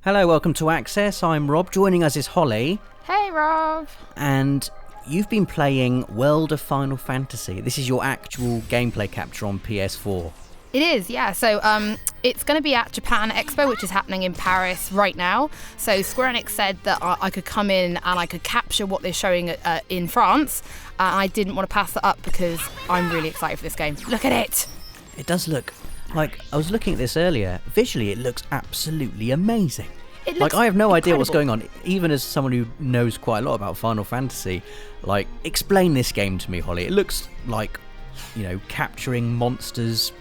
Hello, welcome to Access. I'm Rob. Joining us is Hollie. Hey, Rob. And you've been playing World of Final Fantasy. This is your actual gameplay capture on PS4. It is, yeah. So it's going to be at Japan Expo, which is happening in Paris right now. So Square Enix said that I could come in and I could capture what they're showing in France. I didn't want to pass that up because I'm really excited for this game. Look at it. It does look like, I was looking at this earlier, visually it looks absolutely amazing. It looks I have no idea incredible. what's going on. Even as someone who knows quite a lot about Final Fantasy, explain this game to me, Hollie. It looks like, capturing monsters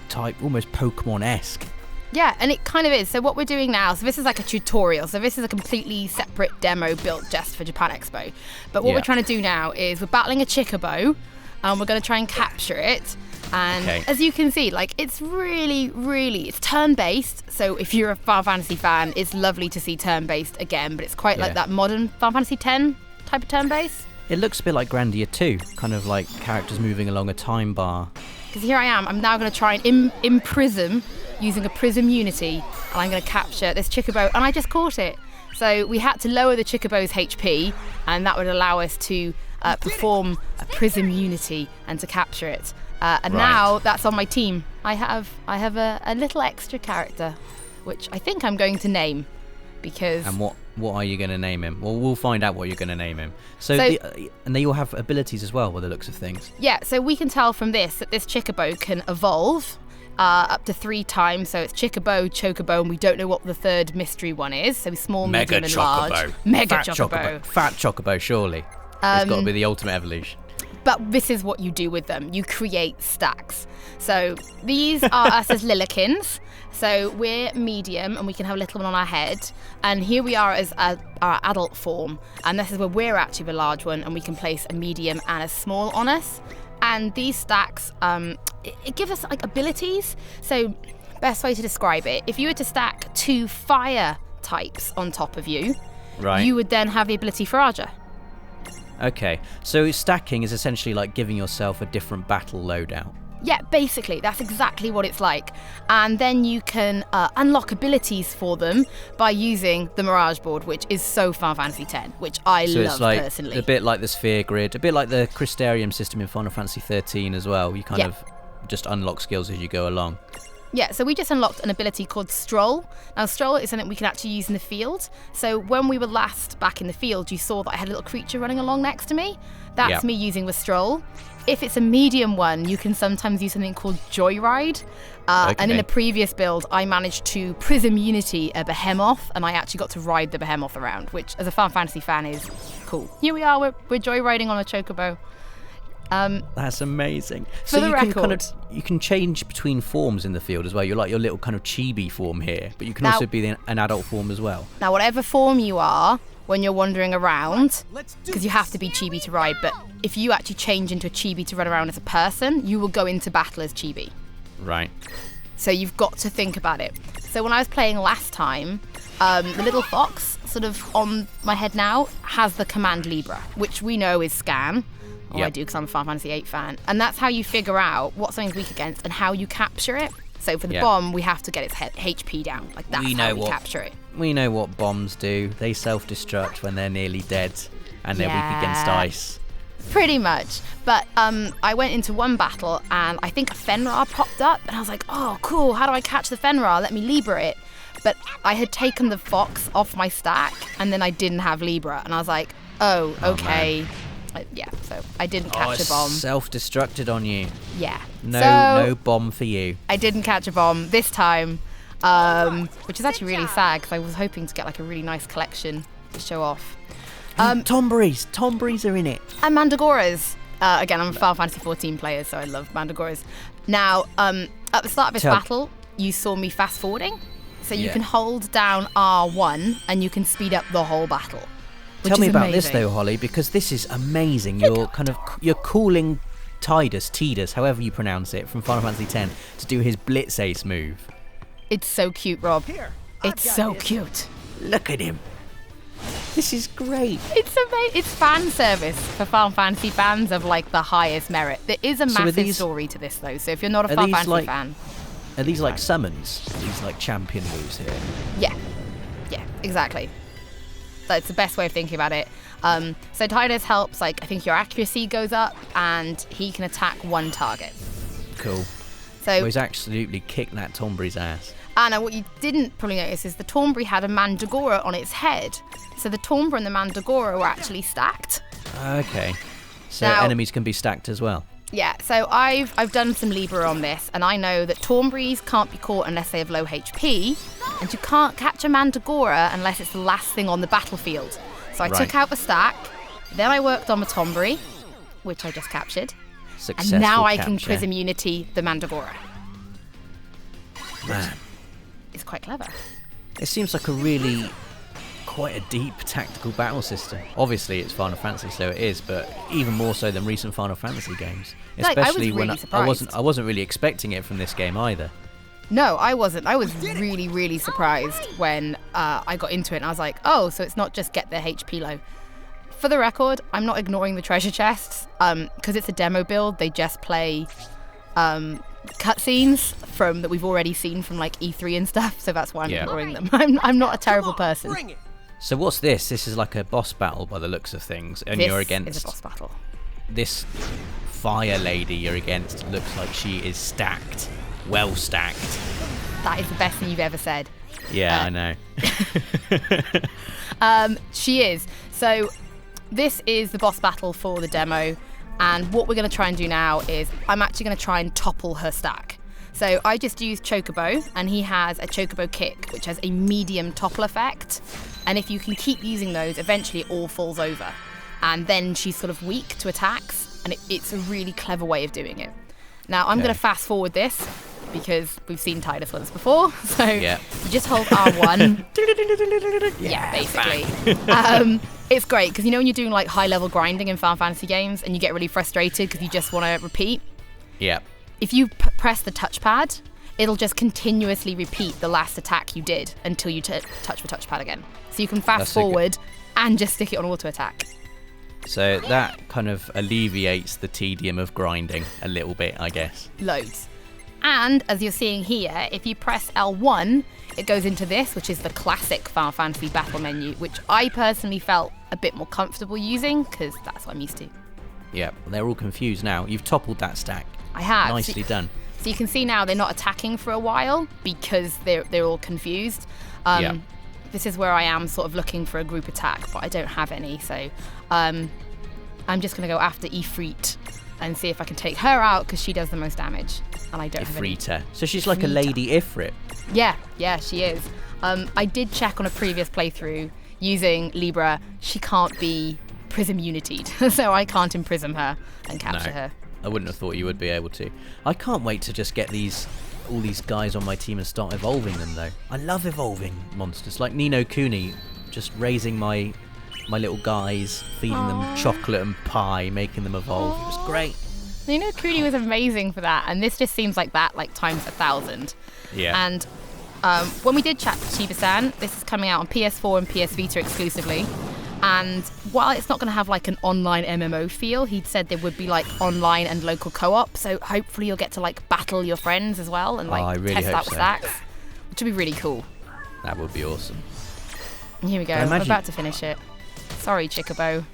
type, almost Pokemon-esque. Yeah, and it kind of is. So what we're doing now, so this is like a tutorial. So this is a completely separate demo built just for Japan Expo. But what we're trying to do now is we're battling a Chocobo, and we're going to try and capture it. And as you can see, it's really, it's turn-based. So if you're a Final Fantasy fan, it's lovely to see turn-based again, but it's quite like that modern Final Fantasy X type of turn-based. It looks a bit like Grandia 2, kind of like characters moving along a time bar. Because here I am, I'm now going to try and imprism using a prism unity, and I'm going to capture this Chocobo, and I just caught it. So we had to lower the Chocobo's HP, and that would allow us to perform a prism unity and to capture it. Now that's on my team. I have a little extra character, which I think I'm going to name, because. And what are you going to name him? Well, we'll find out what you're going to name him. And they all have abilities as well, by the looks of things. Yeah. So we can tell from this that this Chocobo can evolve up to 3 times. So it's Chocobo, and we don't know what the third mystery one is. So small, Mega medium, and large. Mega Chocobo. Fat Chocobo, surely. It's got to be the ultimate evolution. But this is what you do with them. You create stacks. So these are us as Lillekins. So we're medium, and we can have a little one on our head. And here we are as our adult form. And this is where we're actually the large one, and we can place a medium and a small on us. And these stacks, it gives us abilities. So best way to describe it, if you were to stack 2 fire types on top of you, you would then have the ability for Aja. Okay, so stacking is essentially like giving yourself a different battle loadout. Yeah, basically, that's exactly what it's like. And then you can unlock abilities for them by using the Mirage board, which is so Final Fantasy X, which I love personally. A bit like the Sphere Grid, a bit like the Crystarium system in Final Fantasy 13 as well. You kind of just unlock skills as you go along. Yeah, so we just unlocked an ability called Stroll. Now, Stroll is something we can actually use in the field. So when we were last back in the field, you saw that I had a little creature running along next to me. That's me using the Stroll. If it's a medium one, you can sometimes use something called Joyride. And in a previous build, I managed to Prism Unity a Behemoth, and I actually got to ride the Behemoth around, which, as a Final Fantasy fan, is cool. Here we are, we're joyriding on a Chocobo. That's amazing. For the record, you can change between forms in the field as well. You're like your little kind of chibi form here, but you can also be an adult form as well. Now, whatever form you are when you're wandering around, because you have to be chibi to ride, but if you actually change into a chibi to run around as a person, you will go into battle as chibi. Right. So you've got to think about it. So when I was playing last time, the little fox sort of on my head now has the command Libra, which we know is scan. I do because I'm a Final Fantasy VIII fan. And that's how you figure out what something's weak against and how you capture it. So for the bomb, we have to get its HP down. That's how we capture it. We know what bombs do. They self-destruct when they're nearly dead, and they're weak against ice. Pretty much. But I went into one battle, and I think a Fenrir popped up, and I was like, oh, cool, how do I catch the Fenrir? Let me Libra it. But I had taken the fox off my stack, and then I didn't have Libra. And I was like, oh okay. So I didn't catch a bomb. Self-destructed on you. Yeah. No bomb for you. I didn't catch a bomb this time, which is actually really sad because I was hoping to get a really nice collection to show off. Tomberries are in it. And Mandragoras. Again, I'm a Final Fantasy 14 player, so I love Mandragoras. Now, at the start of this battle, you saw me fast forwarding. So you can hold down R1 and you can speed up the whole battle. Tell me about this though, Hollie, because this is amazing. You're calling Tidus, however you pronounce it, from Final Fantasy X to do his Blitz Ace move. It's so cute, Rob. It's so cute. Look at him. This is great. It's amazing. It's fan service for Final Fantasy fans of the highest merit. There is a massive story to this though. So if you're not a Final Fantasy fan, are these summons? These champion moves here? Yeah. Exactly. That's the best way of thinking about it. So Tidus helps, like, I think your accuracy goes up, and he can attack one target. Cool. So he's absolutely kicked that Tombre's ass. Anna, what you didn't probably notice is the Tombri had a Mandragora on its head. So the Tombra and the Mandragora were actually stacked. Okay. So Now, enemies can be stacked as well. Yeah, so I've done some Libra on this, and I know that Tombries can't be caught unless they have low HP, and you can't catch a Mandragora unless it's the last thing on the battlefield. So I took out the stack, then I worked on the Tombri, which I just captured, Successful and now I capture. can Prism Unity the Mandragora. Man, It's quite clever. it seems like a really quite a deep tactical battle system. Obviously, it's Final Fantasy, so it is, but even more so than recent Final Fantasy games. Like, I was Especially when really I wasn't really expecting it from this game either. No, I wasn't. I was really, really surprised when I got into it, and I was like, oh, so it's not just get their HP low. For the record, I'm not ignoring the treasure chests, because it's a demo build. They just play cutscenes that we've already seen from like E3 and stuff, so that's why I'm ignoring them. I'm not a terrible person. So what's this? This is like a boss battle by the looks of things, and This you're is against a boss battle. this fire lady. You're against looks like she is stacked, well stacked. That is the best thing you've ever said. Yeah, I know. She is. So this is the boss battle for the demo, and what we're going to try and do now is I'm actually going to try and topple her stack. So I just used Chocobo, and he has a Chocobo kick, which has a medium topple effect, and if you can keep using those, eventually it all falls over, and then she's sort of weak to attacks, and it's a really clever way of doing it. Now I'm going to fast forward this because we've seen Tidus ones before, so you just hold R1. Basically. It's great because you know when you're doing like high level grinding in Final Fantasy games and you get really frustrated because you just want to repeat? Yeah. If you press the touchpad, it'll just continuously repeat the last attack you did until you touch the touchpad again. So you can fast forward and just stick it on auto attack. So that kind of alleviates the tedium of grinding a little bit, I guess. Loads. And as you're seeing here, if you press L1, it goes into this, which is the classic Final Fantasy battle menu, which I personally felt a bit more comfortable using because that's what I'm used to. Yeah, they're all confused now. You've toppled that stack. I have. Nicely done. So you can see now they're not attacking for a while because they're all confused. This is where I am sort of looking for a group attack, but I don't have any. So I'm just going to go after Ifrit and see if I can take her out because she does the most damage. And I don't have any. Ifrita. So she's like a lady Ifrit. Yeah, she is. I did check on a previous playthrough using Libra. She can't be Prism Unitied, so I can't imprison her and capture her. I wouldn't have thought you would be able to. I can't wait to just get all these guys on my team and start evolving them though. I love evolving monsters like Nino Kuni, just raising my little guys, feeding them chocolate and pie, making them evolve. It was great. Nino Kuni was amazing for that, and this just seems like that, like times 1,000. Yeah. And when we did chat to Chiba-san, this is coming out on PS4 and PS Vita exclusively. And while it's not going to have like an online MMO feel, he'd said there would be like online and local co-op. So hopefully you'll get to like battle your friends as well and like test out the stacks, which would be really cool. That would be awesome. And here we go. I'm about to finish it. Sorry, Chocobo.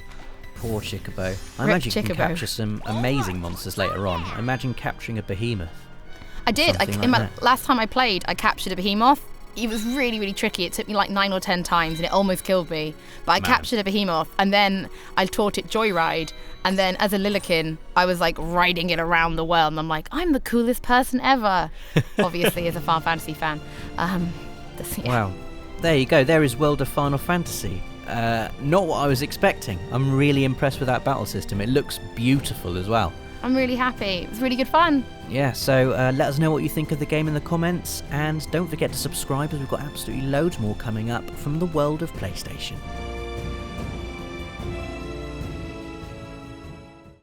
Poor Chocobo. I imagine you can capture some amazing monsters later on. I imagine capturing a behemoth. I did. Last time I played, I captured a behemoth. It was really, really tricky. It took me like 9 or 10 times and it almost killed me. But I captured a behemoth and then I taught it Joyride. And then as a Lilikin, I was like riding it around the world. And I'm like, I'm the coolest person ever. Obviously, as a Final Fantasy fan. Wow. There you go. There is World of Final Fantasy. Not what I was expecting. I'm really impressed with that battle system. It looks beautiful as well. I'm really happy. It was really good fun. Yeah, so let us know what you think of the game in the comments, and don't forget to subscribe as we've got absolutely loads more coming up from the world of PlayStation.